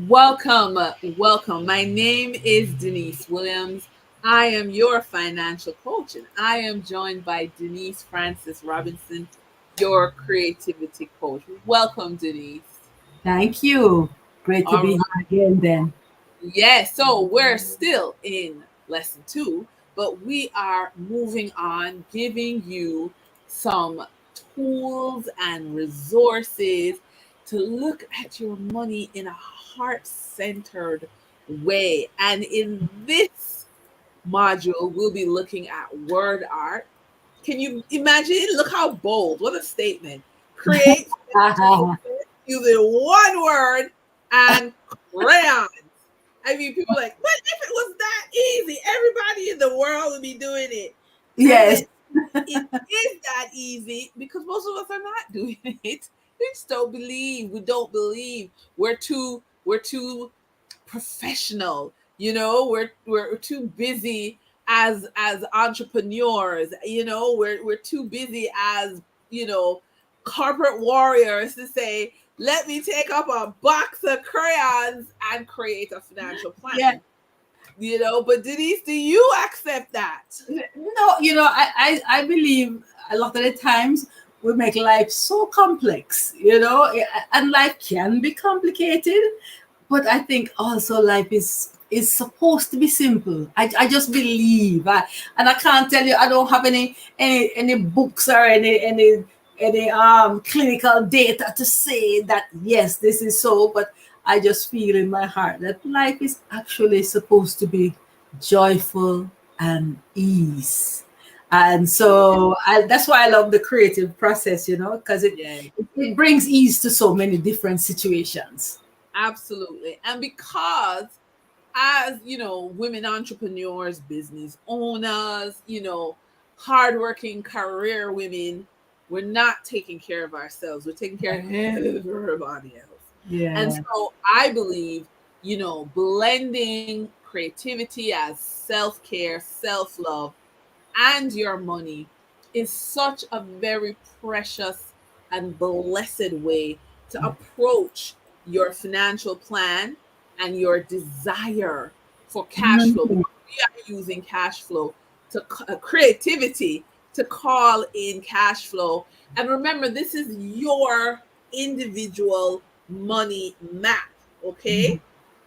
Welcome, welcome. My name is Denise Williams. I am your financial coach, and I am joined by Denise Francis Robinson, your creativity coach. Welcome, Denise. Thank you. Great to All be right. here again then. Yes, so we're still in lesson two, but we are moving on, giving you some tools and resources to look at your money in a heart centered way. And in this module, we'll be looking at word art. Can you imagine? Look how bold. What a statement. Create financial success using one word and crayons. I mean, people are like, what if it was that easy? Everybody in the world would be doing it. And Yes. it is that easy because most of us are not doing it. We just don't believe. We don't believe. We're too professional. We're too busy as entrepreneurs. We're too busy as you know corporate warriors to say, let me take up a box of crayons and create a financial Yeah. plan. But Denise, do you accept that? No, I believe a lot of the times we make life so complex, and life can be complicated, but I think also life is supposed to be simple. I just believe, and I can't tell you. I don't have any books or any clinical data to say that yes, this is so. But I just feel in my heart that life is actually supposed to be joyful and ease. And so that's why I love the creative process, because Yeah, it brings ease to so many different situations. absolutely. And because as women entrepreneurs, business owners, hardworking career women, we're not taking care of ourselves. We're taking care of everybody else. And Yeah. so I believe, blending creativity as self-care, self-love, and your money is such a very precious and blessed way to approach your financial plan and your desire for cash flow, Mhm. because we are using cash flow to creativity to call in cash flow. And remember, this is your individual money map, okay?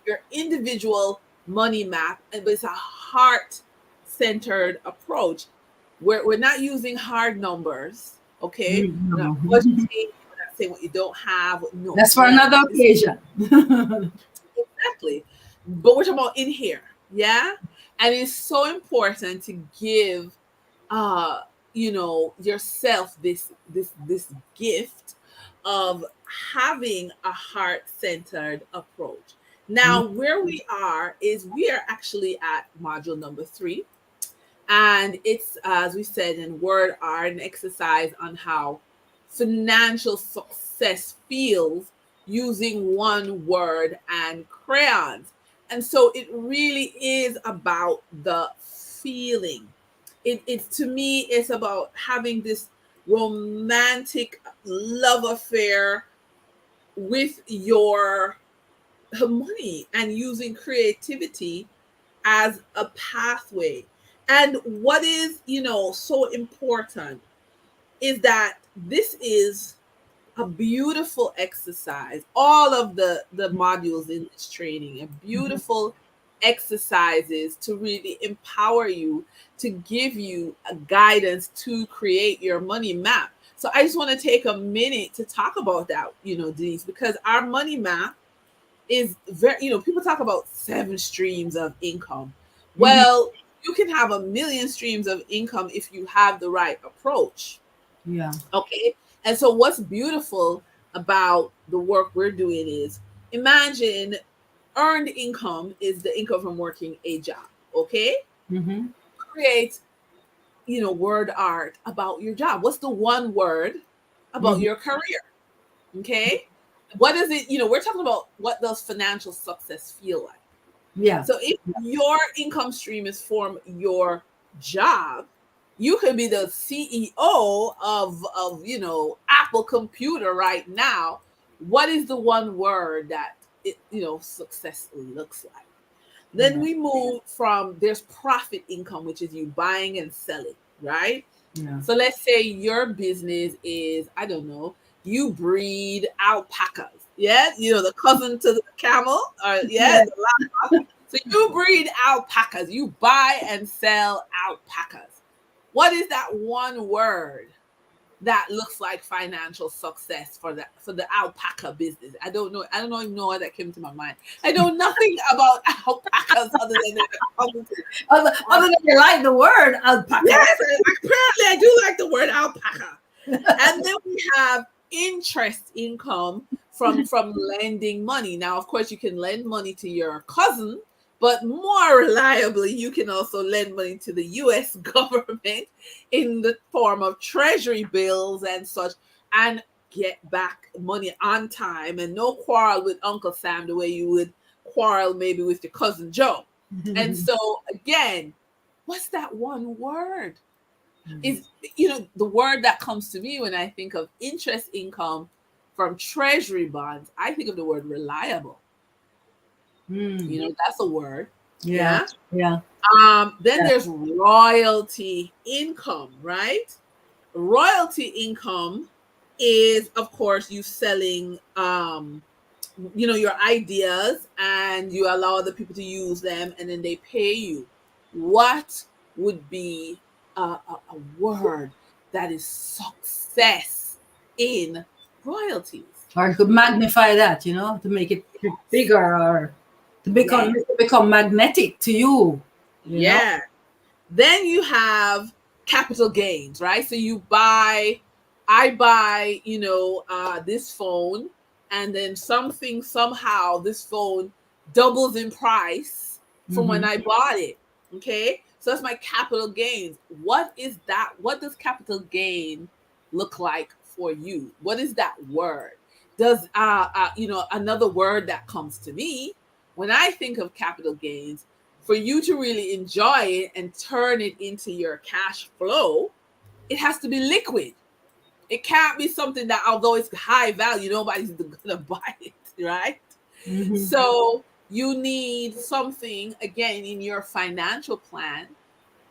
Your individual money map, and it's a heart centered approach. We're not using hard numbers, okay? We're not Mhm. budgeting, we're not saying what you don't have. No, That's for another occasion. exactly. But we're talking about in here, yeah? And it's so important to give uh yourself this gift of having a heart-centered approach. Now, where we are is we are actually at module number 3, and it's, as we said, in word art, an exercise on how financial success feels using one word and crayons. And so it really is about the feeling. It's, to me, it's about having this romantic love affair with your money and using creativity as a pathway. And what is, so important is that this is a beautiful exercise. All of the modules in this training are beautiful exercises to really empower you, to give you a guidance to create your money map. So I just want to take a minute to talk about that, Denise, because our money map is very, people talk about 7 streams of income. Mhm. Well, you can have a million streams of income if you have the right approach. Yeah. Okay. And so what's beautiful about the work we're doing is, imagine earned income is the income from working a job. Okay. Hmm. Create, word art about your job. What's the one word about Hmm. your career? Okay. What is it? We're talking about what does financial success feel like. Yeah. So if your income stream is from your job, you could be the CEO of Apple Computer right now. What is the one word that success looks like. Then Yeah. we move from there's profit income, which is you buying and selling, right? Yeah. So let's say your business is, I don't know, you breed alpacas. Yeah, the cousin to the camel, or yeah, Yeah. the llama. So you breed alpacas, you buy and sell alpacas. What is that one word that looks like financial success for the alpaca business? I don't even know why that came to my mind. I know nothing about alpacas other than Other than you like the word alpaca. yes, apparently I do like the word alpaca. And then we have interest income from lending money. Now, of course, you can lend money to your cousin, but more reliably, you can also lend money to the US government in the form of treasury bills and such, and get back money on time, and no quarrel with Uncle Sam the way you would quarrel maybe with your cousin Joe. And so again, what's that one word? Is the word that comes to me when I think of interest income from treasury bonds, I think of the word reliable. Mm. That's a word. Yeah. Yeah. Yeah. Then Yeah. there's royalty income, right? Royalty income is, of course, you selling your ideas, and you allow other people to use them, and then they pay you. What would be a word that is success in royalties? Or you could magnify that, to make it bigger, or Yes. to become magnetic to you, you know. Yeah. Then you have capital gains, right? So I buy, this phone, and then somehow this phone doubles in price from when Mm-hmm. I bought it. Okay. So that's my capital gains. What is that? What does capital gain look like for you? What is that word? Does, another word that comes to me when I think of capital gains, for you to really enjoy it and turn it into your cash flow, it has to be liquid. It can't be something that, although it's high value, nobody's gonna buy it, right? Mm-hmm. So you need something again in your financial plan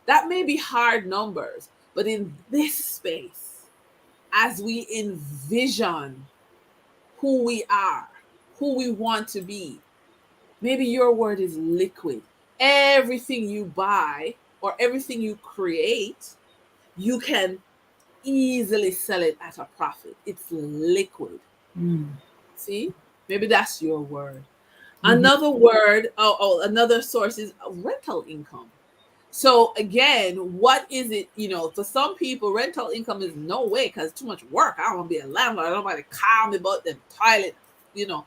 that may be hard numbers, but in this space, as we envision who we are, who we want to be, maybe your word is liquid. Everything you buy or everything you create, you can easily sell it at a profit. It's liquid. Mm. See? Maybe that's your word. Mm-hmm. Another word, another source is rental income. So again, what is it? For some people, rental income is no way because it's too much work. I don't want to be a landlord. I don't want to call me about the toilet. You know,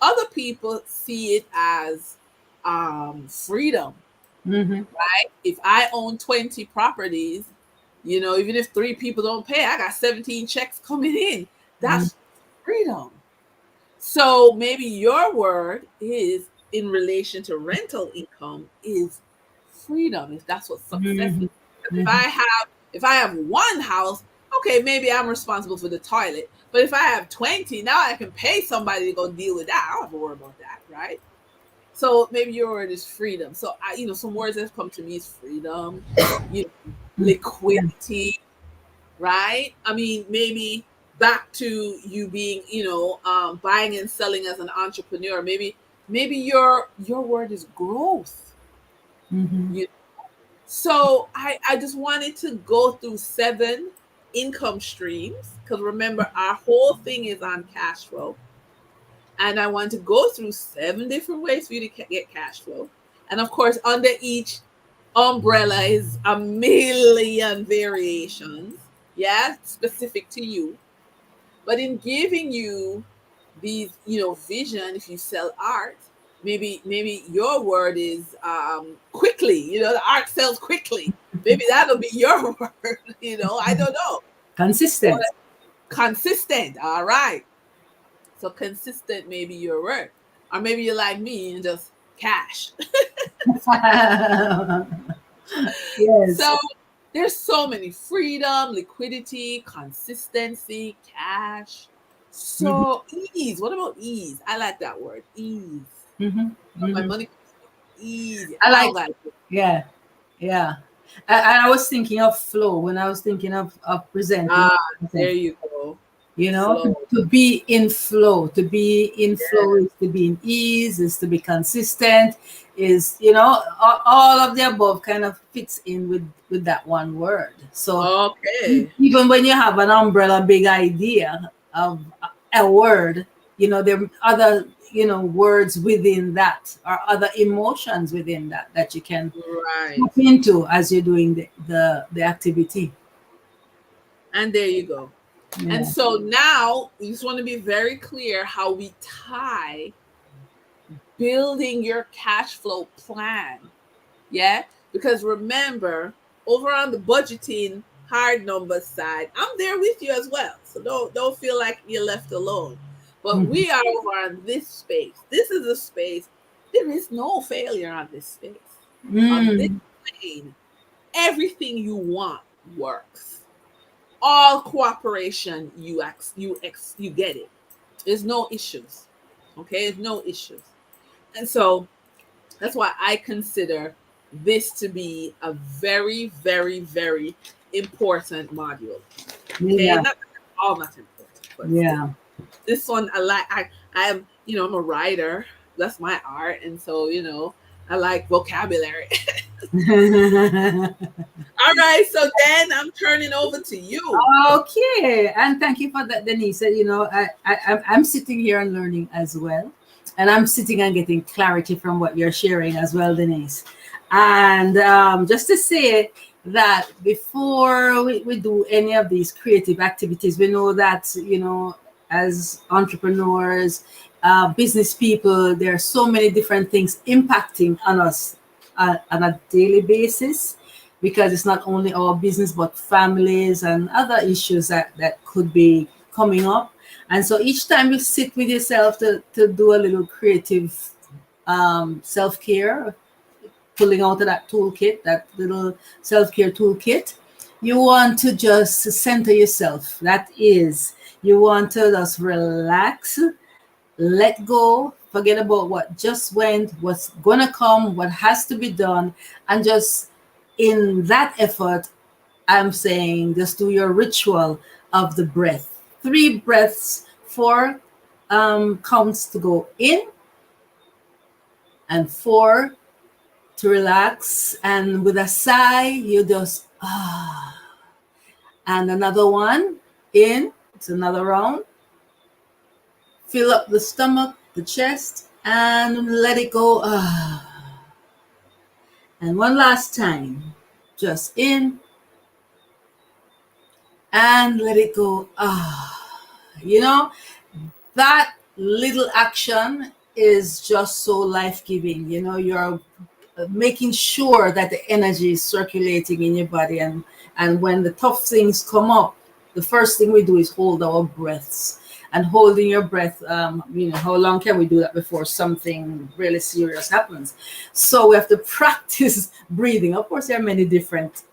Other people see it as freedom, Mm-hmm. right? If I own 20 properties, even if three people don't pay, I got 17 checks coming in. That's freedom. So maybe your word is in relation to rental income is freedom, if that's what success Mm-hmm. is. If I have one house, okay, maybe I'm responsible for the toilet. But if I have 20, now I can pay somebody to go deal with that. I don't have to worry about that, right? So maybe your word is freedom. So some words that come to me is freedom, Yeah. liquidity, right? I mean, maybe back to you being, buying and selling as an entrepreneur. Maybe your word is growth. Mm-hmm. You So I just wanted to go through 7 income streams, because remember our whole thing is on cash flow, and I want to go through 7 different ways for you to get cash flow. And of course, under each umbrella is a million variations, yeah, specific to you. But in giving you these, vision, if you sell art, maybe your word is quickly. The art sells quickly. Maybe that'll be your word. I don't know. But Consistent. consistent. All right. So consistent, maybe your word, or maybe you're like me and just cash. Yes. So there's so many: freedom, liquidity, consistency, cash. Mm-hmm. So ease. What about ease? I like that word. Ease. Mm-hmm. My Mm-hmm. money comes with ease. I I like, like it. yeah, yeah. I was thinking of flow when I was thinking of presenting. Ah, there you go. You know, Flow. to be in flow, to be in flow Yeah. is to be in ease, is to be consistent, is, you know, all of the above kind of fits in with that one word. So Okay. even when you have an umbrella big idea of a word, you know, there are other, you know, words within that, or other emotions within that, that you can Right. tap into as you're doing the activity. And there you go. And Yeah. so now we just want to be very clear how we tie building your cash flow plan. Yeah. Because remember, over on the budgeting hard numbers side, I'm there with you as well. So don't feel like you're left alone. But Mhm. we are over on this space. This is a space. There is no failure on this space. On this Mm. plane, everything you want works. All cooperation, you get it. There's no issues. Okay, there's no issues. And so that's why I consider this to be a very, very, very important module. Okay, Yeah. not all not important, but still, Yeah. this one I like. I'm I'm a writer. That's my art, and so I like vocabulary. All right, so then I'm turning over to you. Okay, and thank you for that, Denise. You know, I'm sitting here and learning as well, and I'm sitting and getting clarity from what you're sharing as well, Denise. And just to say that before we do any of these creative activities, we know that, you know, as entrepreneurs, business people, there are so many different things impacting on us on a daily basis, because it's not only our business but families and other issues that could be coming up. And so each time you sit with yourself to do a little creative self-care, pulling out of that toolkit, that little self-care toolkit, you want to just center yourself. That is, you want to just relax, let go, forget about what just went, what's gonna come, what has to be done, and just in that effort, I'm saying just do your ritual of the breath. 3 breaths, 4 counts to go in, and 4 to relax. And with a sigh, you just and another one in. It's another round. Fill up the stomach, the chest, and let it go. And one last time, just in and let it go. You know, that little action is just so life giving. You know, you're making sure that the energy is circulating in your body. And when the tough things come up, the first thing we do is hold our breaths. And holding your breath, you know, how long can we do that before something really serious happens? So we have to practice breathing. Of course, there are many different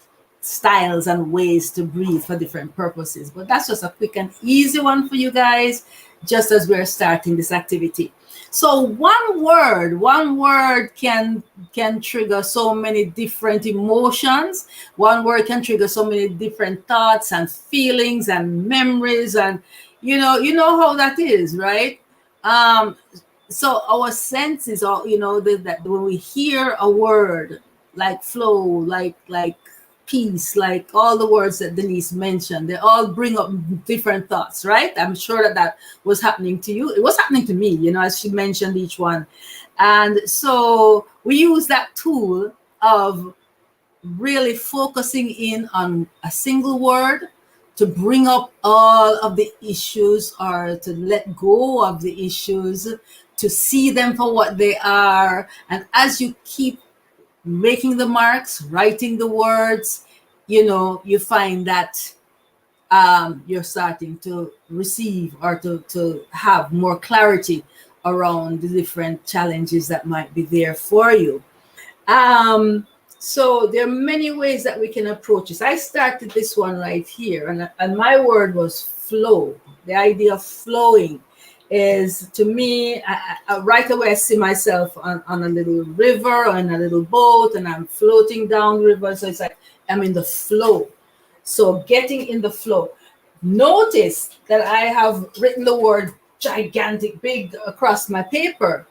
styles and ways to breathe for different purposes. But that's just a quick and easy one for you guys, just as we're starting this activity. So one word can trigger so many different emotions. One word can trigger so many different thoughts and feelings and memories, and you know how that is, right? Um, so our senses are, you know, that when we hear a word like flow, like peace, like all the words that Denise mentioned, they all bring up different thoughts, right? I'm sure that was happening to you. It was happening to me, you know, as she mentioned each one. And so we use that tool of really focusing in on a single word to bring up all of the issues, or to let go of the issues, to see them for what they are. And as you keep making the marks, writing the words, you know, you find that you're starting to receive, or to have more clarity around the different challenges that might be there for you. Um, so there are many ways that we can approach this. I started this one right here, and my word was flow. The idea of flowing is, to me, right away I see myself on a little river or in a little boat, and I'm floating down the river. So it's like I'm in the flow. So getting in the flow. Notice that I have written the word gigantic big across my paper,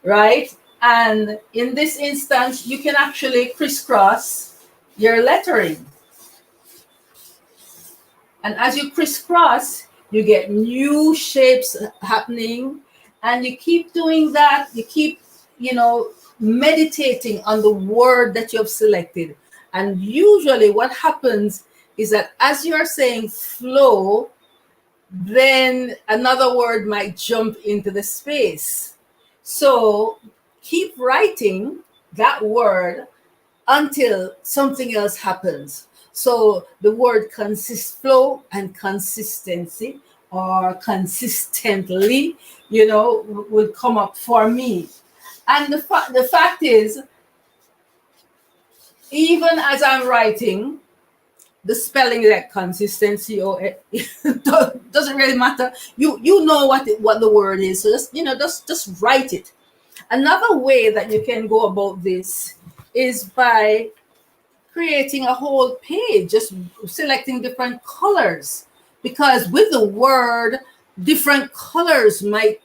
right? And in this instance, you can actually crisscross your lettering. And as you crisscross, you get new shapes happening. And you keep doing that. You keep, meditating on the word that you have selected. And usually what happens is that as you're saying flow, then another word might jump into the space. So keep writing that word until something else happens. So the word flow and consistency or consistently, would come up for me. And the fact is, even as I'm writing, the spelling, like consistency, or doesn't really matter. You know what the word is, so just write it. Another way that you can go about this is by creating a whole page, just selecting different colors, because with the word, different colors might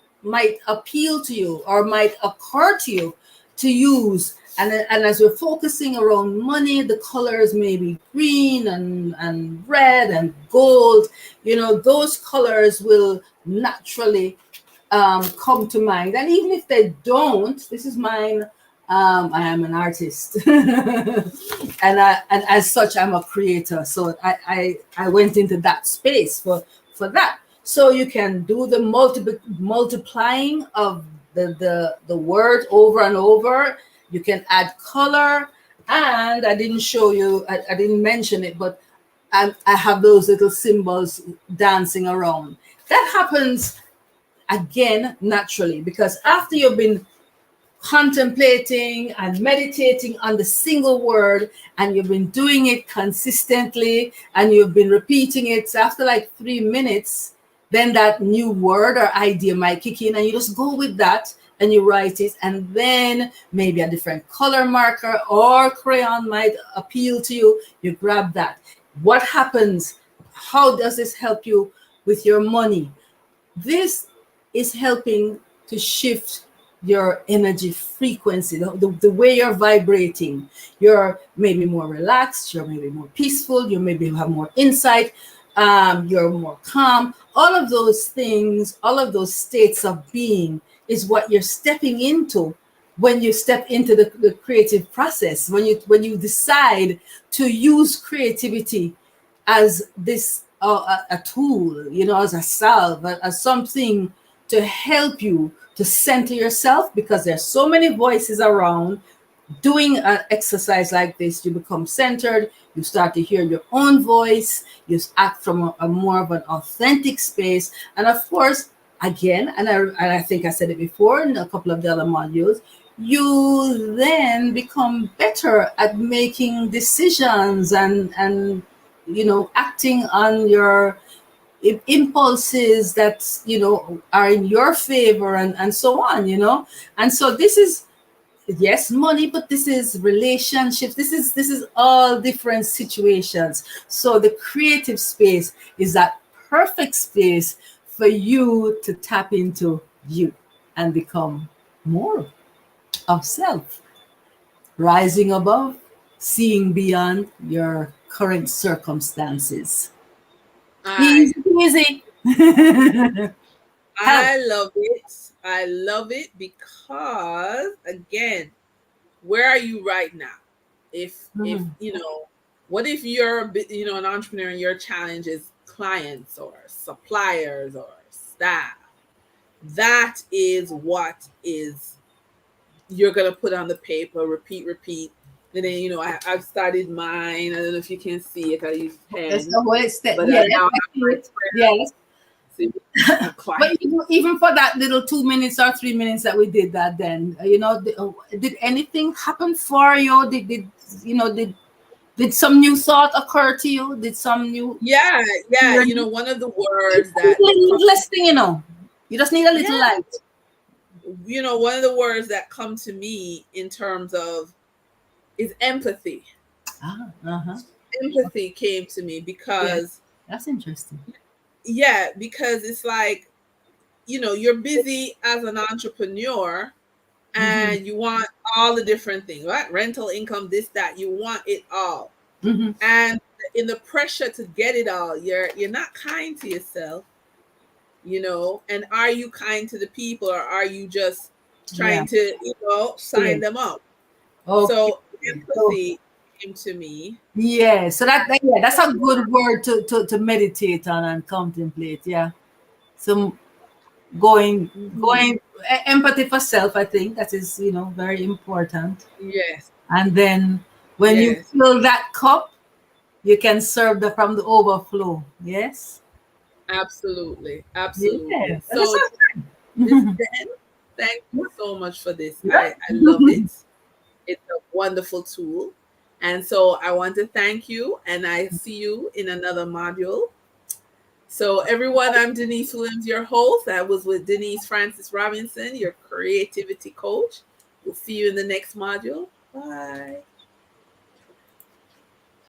appeal to you or might occur to you to use. And as we're focusing around money, the colors may be green and red and gold. Those colors will naturally come to mind. And even if they don't, this is mine. I am an artist, and as such, I'm a creator. So I went into that space for that. So you can do the multiplying of the word over and over. You can add color, and I didn't show you. I didn't mention it, but I have those little symbols dancing around. That happens again naturally, because after you've been contemplating and meditating on the single word, and you've been doing it consistently, and you've been repeating it, so after like 3 minutes, then that new word or idea might kick in, and you just go with that and you write it. And then maybe a different color marker or crayon might appeal to you. You grab that. What happens? How does this help you with your money? This is helping to shift your energy frequency, the way you're vibrating. You're maybe more relaxed, you're maybe more peaceful, you maybe have more insight, you're more calm. All of those things, all of those states of being is what you're stepping into when you step into the creative process, when you decide to use creativity as this a tool, as a salve, as something to help you to center yourself, because there's so many voices around. Doing an exercise like this, you become centered, you start to hear your own voice, you act from a more of an authentic space. And of course, again, and I think I said it before in a couple of the other modules, you then become better at making decisions and acting on your impulses that are in your favor, and so on. And so this is, yes, money, but this is relationships, this is all different situations. So the creative space is that perfect space for you to tap into you and become more of self, rising above, seeing beyond your current circumstances. I Easy easy. Help. I love it. I love it because, again, where are you right now? If Mhm. what if you're an entrepreneur and your challenge is clients or suppliers or staff? That is what is you're gonna put on the paper, repeat. And then I've started mine. I don't know if you can see it. I use That's pen, the whole step. but I Yes, now I have see my it. Yes. see, a But client. even for that little 2 minutes or 3 minutes that we did that, then did anything happen for you? Did Did some new thought occur to you? Did some new Yeah, yeah. learning? One of the It's words a that little come, less thing, you know. You just need a little yeah, light. one of the words that come to me in terms of is empathy. Ah, uh-huh. Empathy came to me Yeah, because, that's interesting. yeah, because it's like, you're busy as an entrepreneur Mm-hmm. and you want all the different things, right? Rental income, this, that, you want it all. Mm-hmm. And in the pressure to get it all, you're not kind to yourself. And are you kind to the people, or are you just Yeah. trying to, Yeah. sign them up? Okay. So So empathy came to me. yeah, so yeah, that's a good word to meditate on and contemplate. Yeah. So Mhm. going empathy for self, I think that is, very important. Yes, And then when you yes, fill that cup, you can serve from the overflow. Yes. absolutely, Yeah. absolutely. That's So, Miss so Den, thank you so much for this. yeah. I love it. It's a wonderful tool. And so I want to thank you, and I see you in another module. So, everyone, I'm Denise Williams, your host. I was with Denise Francis Robinson, your creativity coach. We'll see you in the next module. Bye.